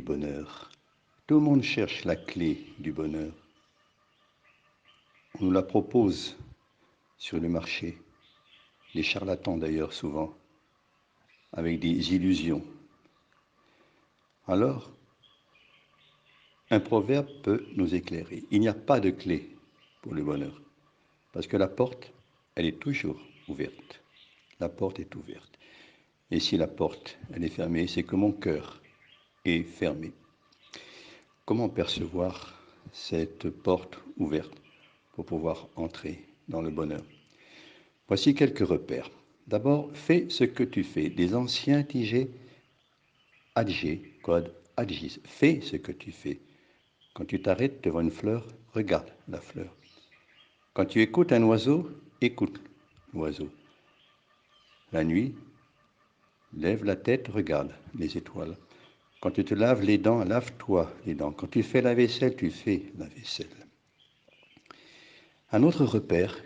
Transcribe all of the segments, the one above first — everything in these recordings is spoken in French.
bonheur. Tout le monde cherche la clé du bonheur. On nous la propose sur le marché, les charlatans d'ailleurs souvent, avec des illusions. Alors, un proverbe peut nous éclairer. Il n'y a pas de clé pour le bonheur, parce que la porte, elle est toujours ouverte. La porte est ouverte. Et si la porte, elle est fermée, c'est que mon cœur est fermé. Comment percevoir cette porte ouverte pour pouvoir entrer dans le bonheur? Voici quelques repères. D'abord, fais ce que tu fais. Des anciens tigés, adjé, code adgis. Fais ce que tu fais. Quand tu t'arrêtes devant une fleur, regarde la fleur. Quand tu écoutes un oiseau, écoute l'oiseau. La nuit, lève la tête, regarde les étoiles. Quand tu te laves les dents, lave-toi les dents. Quand tu fais la vaisselle, tu fais la vaisselle. Un autre repère,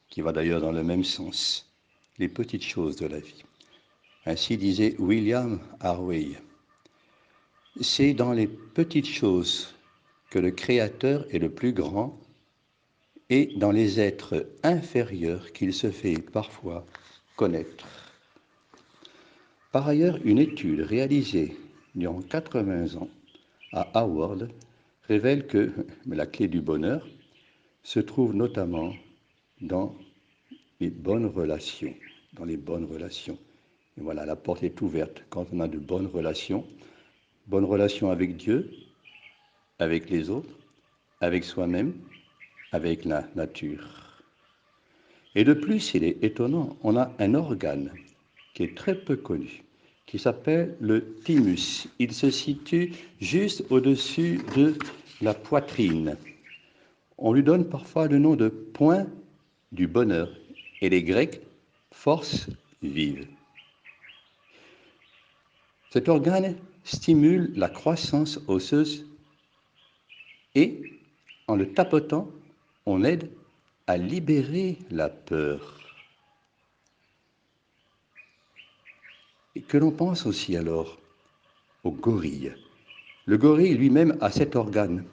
qui va d'ailleurs dans le même sens, les petites choses de la vie. Ainsi disait William Harvey. C'est dans les petites choses que le Créateur est le plus grand et dans les êtres inférieurs qu'il se fait parfois connaître. Par ailleurs, une étude réalisée durant 80 ans à Harvard révèle que la clé du bonheur se trouve notamment dans les bonnes relations. Dans les bonnes relations. Et voilà, la porte est ouverte quand on a de bonnes relations avec Dieu, avec les autres, avec soi-même, avec la nature. Et de plus, il est étonnant, on a un organe qui est très peu connu, qui s'appelle le thymus. Il se situe juste au-dessus de la poitrine. On lui donne parfois le nom de point du bonheur, et les Grecs, force vive. Cet organe stimule la croissance osseuse et, en le tapotant, on aide à libérer la peur. Et que l'on pense aussi alors au gorille. Le gorille lui-même a cet organe,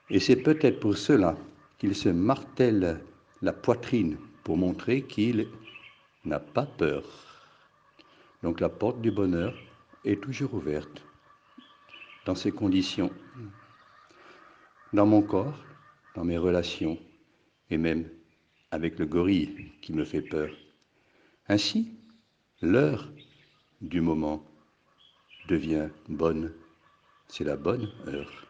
et c'est peut-être pour cela qu'il se martèle la poitrine pour montrer qu'il n'a pas peur. Donc la porte du bonheur est toujours ouverte dans ces conditions, dans mon corps, dans mes relations, et même avec le gorille qui me fait peur. Ainsi, l'heure du moment devient bonne. C'est la bonne heure.